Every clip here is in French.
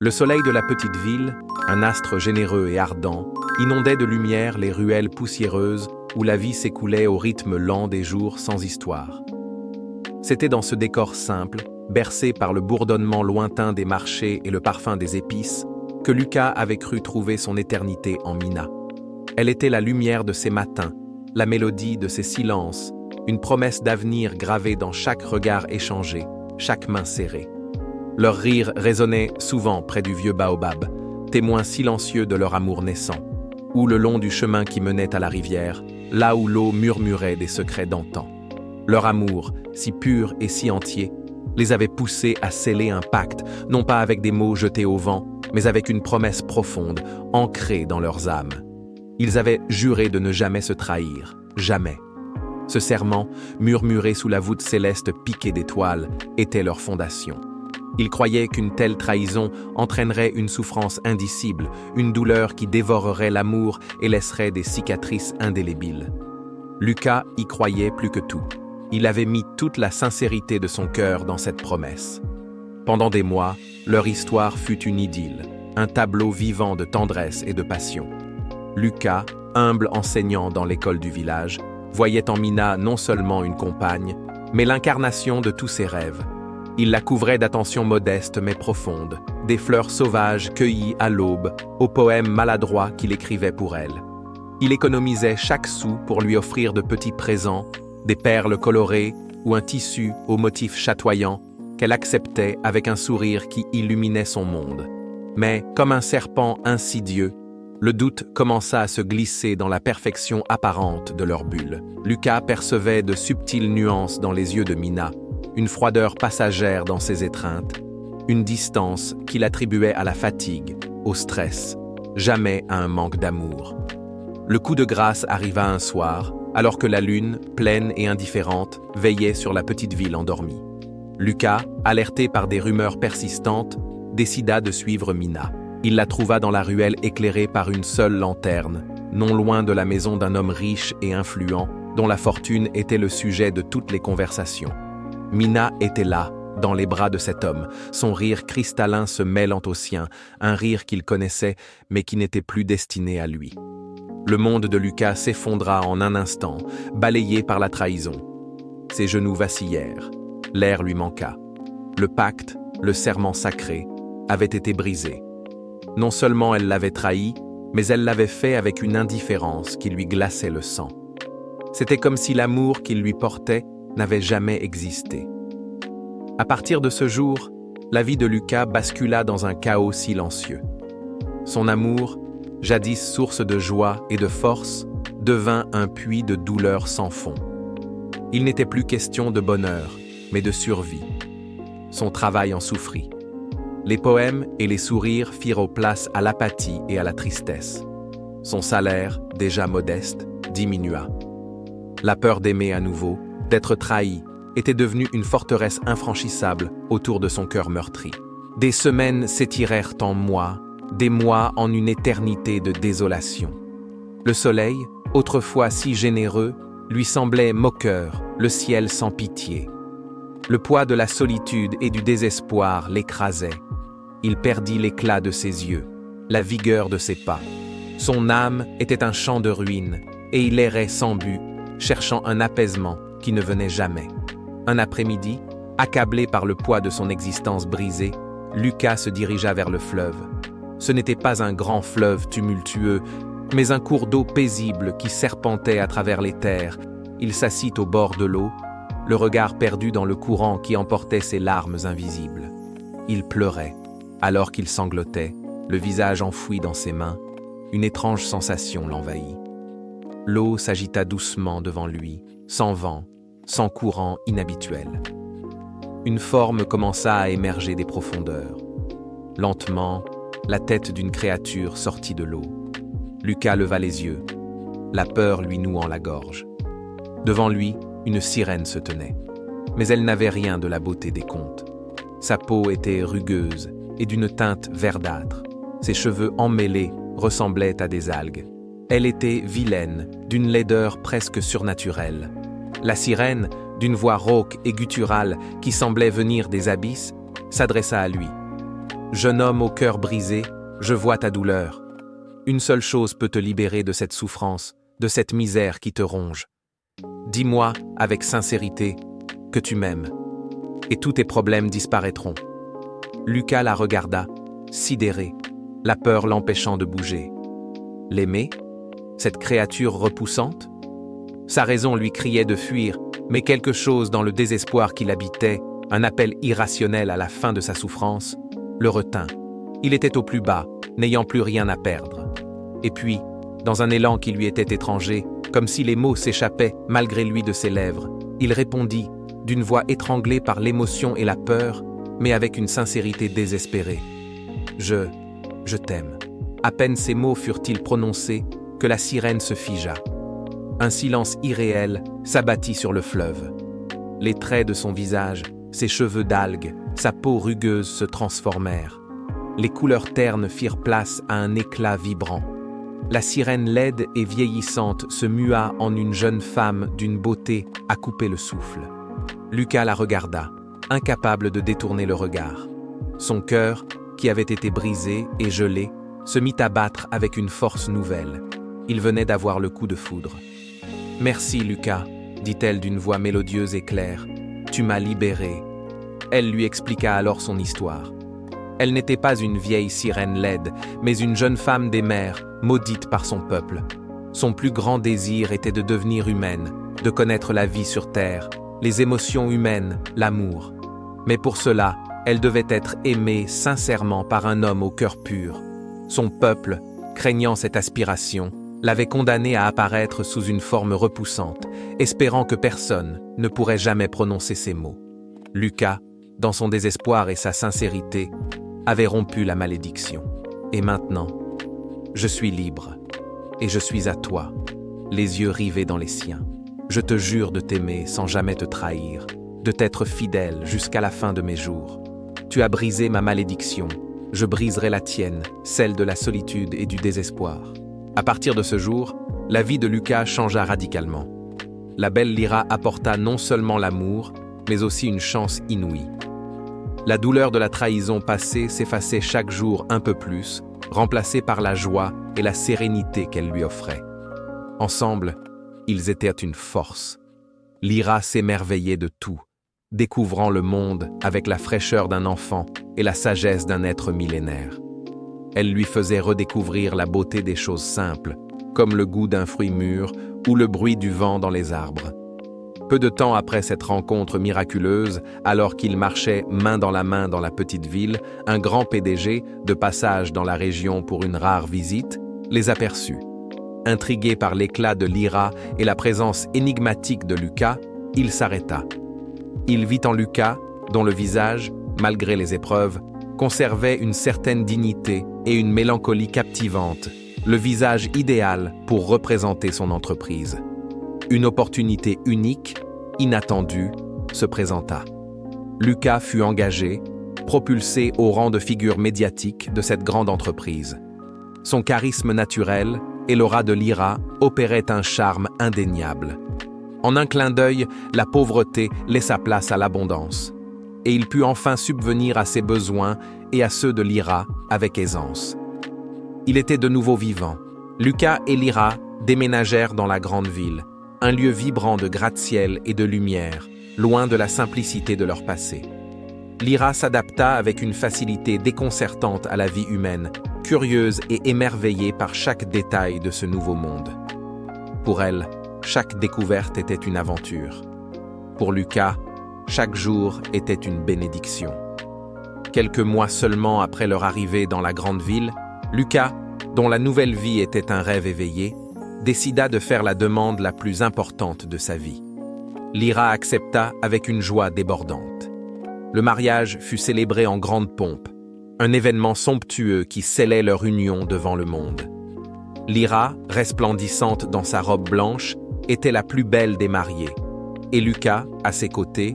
Le soleil de la petite ville, un astre généreux et ardent, inondait de lumière les ruelles poussiéreuses où la vie s'écoulait au rythme lent des jours sans histoire. C'était dans ce décor simple, bercé par le bourdonnement lointain des marchés et le parfum des épices, que Lucas avait cru trouver son éternité en Mina. Elle était la lumière de ses matins, la mélodie de ses silences, une promesse d'avenir gravée dans chaque regard échangé, chaque main serrée. Leur rire résonnait souvent près du vieux baobab, témoin silencieux de leur amour naissant, ou le long du chemin qui menait à la rivière, là où l'eau murmurait des secrets d'antan. Leur amour, si pur et si entier, les avait poussés à sceller un pacte, non pas avec des mots jetés au vent, mais avec une promesse profonde, ancrée dans leurs âmes. Ils avaient juré de ne jamais se trahir, jamais. Ce serment, murmuré sous la voûte céleste piquée d'étoiles, était leur fondation. Ils croyaient qu'une telle trahison entraînerait une souffrance indicible, une douleur qui dévorerait l'amour et laisserait des cicatrices indélébiles. Lucas y croyait plus que tout. Il avait mis toute la sincérité de son cœur dans cette promesse. Pendant des mois, leur histoire fut une idylle, un tableau vivant de tendresse et de passion. Lucas, humble enseignant dans l'école du village, voyait en Mina non seulement une compagne, mais l'incarnation de tous ses rêves. Il la couvrait d'attentions modestes mais profondes, des fleurs sauvages cueillies à l'aube, aux poèmes maladroits qu'il écrivait pour elle. Il économisait chaque sou pour lui offrir de petits présents, des perles colorées ou un tissu aux motifs chatoyants qu'elle acceptait avec un sourire qui illuminait son monde. Mais, comme un serpent insidieux, le doute commença à se glisser dans la perfection apparente de leur bulle. Lucas percevait de subtiles nuances dans les yeux de Mina, une froideur passagère dans ses étreintes, une distance qu'il attribuait à la fatigue, au stress, jamais à un manque d'amour. Le coup de grâce arriva un soir, alors que la lune, pleine et indifférente, veillait sur la petite ville endormie. Lucas, alerté par des rumeurs persistantes, décida de suivre Mina. Il la trouva dans la ruelle éclairée par une seule lanterne, non loin de la maison d'un homme riche et influent, dont la fortune était le sujet de toutes les conversations. Mina était là, dans les bras de cet homme, son rire cristallin se mêlant au sien, un rire qu'il connaissait, mais qui n'était plus destiné à lui. Le monde de Lucas s'effondra en un instant, balayé par la trahison. Ses genoux vacillèrent, l'air lui manqua. Le pacte, le serment sacré, avait été brisé. Non seulement elle l'avait trahi, mais elle l'avait fait avec une indifférence qui lui glaçait le sang. C'était comme si l'amour qu'il lui portait n'avait jamais existé. À partir de ce jour, la vie de Lucas bascula dans un chaos silencieux. Son amour, jadis source de joie et de force, devint un puits de douleur sans fond. Il n'était plus question de bonheur, mais de survie. Son travail en souffrit. Les poèmes et les sourires firent place à l'apathie et à la tristesse. Son salaire, déjà modeste, diminua. La peur d'aimer à nouveau, d'être trahi, était devenue une forteresse infranchissable autour de son cœur meurtri. Des semaines s'étirèrent en mois, des mois en une éternité de désolation. Le soleil, autrefois si généreux, lui semblait moqueur, le ciel sans pitié. Le poids de la solitude et du désespoir l'écrasait. Il perdit l'éclat de ses yeux, la vigueur de ses pas. Son âme était un champ de ruines, et il errait sans but, cherchant un apaisement qui ne venait jamais. Un après-midi, accablé par le poids de son existence brisée, Lucas se dirigea vers le fleuve. Ce n'était pas un grand fleuve tumultueux, mais un cours d'eau paisible qui serpentait à travers les terres. Il s'assit au bord de l'eau, le regard perdu dans le courant qui emportait ses larmes invisibles. Il pleurait, alors qu'il sanglotait, le visage enfoui dans ses mains. Une étrange sensation l'envahit. L'eau s'agita doucement devant lui, sans vent, sans courant inhabituel. Une forme commença à émerger des profondeurs. Lentement, la tête d'une créature sortit de l'eau. Lucas leva les yeux, la peur lui nouant la gorge. Devant lui, une sirène se tenait. Mais elle n'avait rien de la beauté des contes. Sa peau était rugueuse et d'une teinte verdâtre. Ses cheveux emmêlés ressemblaient à des algues. Elle était vilaine, d'une laideur presque surnaturelle. La sirène, d'une voix rauque et gutturale qui semblait venir des abysses, s'adressa à lui. « Jeune homme au cœur brisé, je vois ta douleur. Une seule chose peut te libérer de cette souffrance, de cette misère qui te ronge. Dis-moi, avec sincérité, que tu m'aimes, et tous tes problèmes disparaîtront. Lucas la regarda, sidéré, la peur l'empêchant de bouger. L'aimer? Cette créature repoussante? Sa raison lui criait de fuir, mais quelque chose dans le désespoir qui l'habitait, un appel irrationnel à la fin de sa souffrance, le retint. Il était au plus bas, n'ayant plus rien à perdre. Et puis, dans un élan qui lui était étranger, comme si les mots s'échappaient malgré lui de ses lèvres, il répondit, d'une voix étranglée par l'émotion et la peur, mais avec une sincérité désespérée. Je t'aime. À peine ces mots furent-ils prononcés que la sirène se figea. Un silence irréel s'abattit sur le fleuve. Les traits de son visage, ses cheveux d'algues, sa peau rugueuse se transformèrent. Les couleurs ternes firent place à un éclat vibrant. La sirène laide et vieillissante se mua en une jeune femme d'une beauté à couper le souffle. Lucas la regarda, incapable de détourner le regard. Son cœur, qui avait été brisé et gelé, se mit à battre avec une force nouvelle. Il venait d'avoir le coup de foudre. « Merci, Lucas, dit-elle d'une voix mélodieuse et claire. Tu m'as libéré. » Elle lui expliqua alors son histoire. Elle n'était pas une vieille sirène laide, mais une jeune femme des mers, maudite par son peuple. Son plus grand désir était de devenir humaine, de connaître la vie sur terre, les émotions humaines, l'amour. Mais pour cela, elle devait être aimée sincèrement par un homme au cœur pur. Son peuple, craignant cette aspiration, l'avait condamnée à apparaître sous une forme repoussante, espérant que personne ne pourrait jamais prononcer ces mots. Lucas, dans son désespoir et sa sincérité, avait rompu la malédiction. Et maintenant, je suis libre, et je suis à toi, les yeux rivés dans les siens. Je te jure de t'aimer sans jamais te trahir, de t'être fidèle jusqu'à la fin de mes jours. Tu as brisé ma malédiction, je briserai la tienne, celle de la solitude et du désespoir. À partir de ce jour, la vie de Lucas changea radicalement. La belle Lyra apporta non seulement l'amour, mais aussi une chance inouïe. La douleur de la trahison passée s'effaçait chaque jour un peu plus, remplacée par la joie et la sérénité qu'elle lui offrait. Ensemble, ils étaient une force. Lyra s'émerveillait de tout, découvrant le monde avec la fraîcheur d'un enfant et la sagesse d'un être millénaire. Elle lui faisait redécouvrir la beauté des choses simples, comme le goût d'un fruit mûr ou le bruit du vent dans les arbres. Peu de temps après cette rencontre miraculeuse, alors qu'ils marchaient main dans la petite ville, un grand PDG, de passage dans la région pour une rare visite, les aperçut. Intrigué par l'éclat de Lyra et la présence énigmatique de Lucas, il s'arrêta. Il vit en Lucas, dont le visage, malgré les épreuves, conservait une certaine dignité et une mélancolie captivante, le visage idéal pour représenter son entreprise. Une opportunité unique, inattendue, se présenta. Lucas fut engagé, propulsé au rang de figure médiatique de cette grande entreprise. Son charisme naturel et l'aura de Lyra opéraient un charme indéniable. En un clin d'œil, la pauvreté laissa place à l'abondance, et il put enfin subvenir à ses besoins et à ceux de Lyra avec aisance. Il était de nouveau vivant. Lucas et Lyra déménagèrent dans la grande ville, un lieu vibrant de gratte-ciel et de lumière, loin de la simplicité de leur passé. Lyra s'adapta avec une facilité déconcertante à la vie humaine, curieuse et émerveillée par chaque détail de ce nouveau monde. Pour elle, chaque découverte était une aventure. Pour Lucas, chaque jour était une bénédiction. Quelques mois seulement après leur arrivée dans la grande ville, Lucas, dont la nouvelle vie était un rêve éveillé, décida de faire la demande la plus importante de sa vie. Lyra accepta avec une joie débordante. Le mariage fut célébré en grande pompe, un événement somptueux qui scellait leur union devant le monde. Lyra, resplendissante dans sa robe blanche, était la plus belle des mariées, et Lucas, à ses côtés,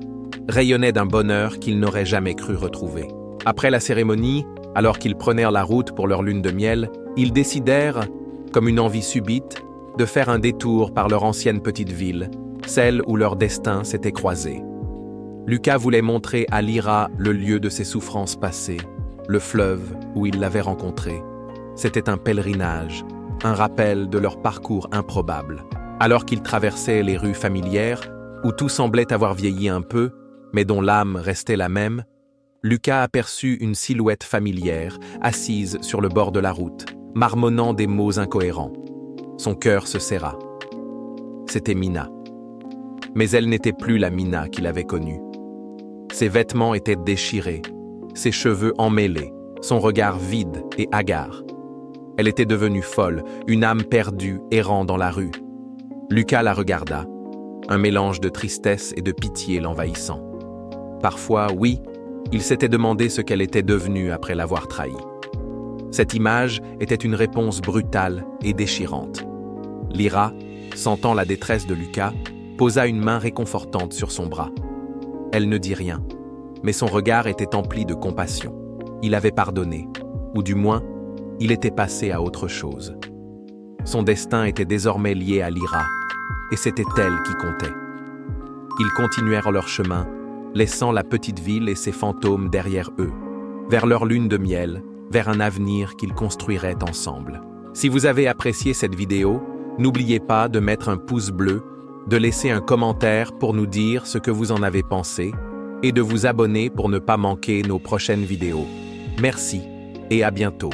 rayonnait d'un bonheur qu'il n'aurait jamais cru retrouver. Après la cérémonie, alors qu'ils prenèrent la route pour leur lune de miel, ils décidèrent, comme une envie subite, de faire un détour par leur ancienne petite ville, celle où leur destin s'était croisé. Lucas voulait montrer à Lyra le lieu de ses souffrances passées, le fleuve où ils l'avaient rencontré. C'était un pèlerinage, un rappel de leur parcours improbable. Alors qu'ils traversaient les rues familières, où tout semblait avoir vieilli un peu, mais dont l'âme restait la même, Lucas aperçut une silhouette familière, assise sur le bord de la route, marmonnant des mots incohérents. Son cœur se serra. C'était Mina. Mais elle n'était plus la Mina qu'il avait connue. Ses vêtements étaient déchirés, ses cheveux emmêlés, son regard vide et hagard. Elle était devenue folle, une âme perdue errant dans la rue. Lucas la regarda, un mélange de tristesse et de pitié l'envahissant. Parfois, oui, il s'était demandé ce qu'elle était devenue après l'avoir trahi. Cette image était une réponse brutale et déchirante. Lyra, sentant la détresse de Lucas, posa une main réconfortante sur son bras. Elle ne dit rien, mais son regard était empli de compassion. Il avait pardonné, ou du moins, il était passé à autre chose. Son destin était désormais lié à Lyra, et c'était elle qui comptait. Ils continuèrent leur chemin, laissant la petite ville et ses fantômes derrière eux, vers leur lune de miel, vers un avenir qu'ils construiraient ensemble. Si vous avez apprécié cette vidéo, n'oubliez pas de mettre un pouce bleu, de laisser un commentaire pour nous dire ce que vous en avez pensé, et de vous abonner pour ne pas manquer nos prochaines vidéos. Merci et à bientôt.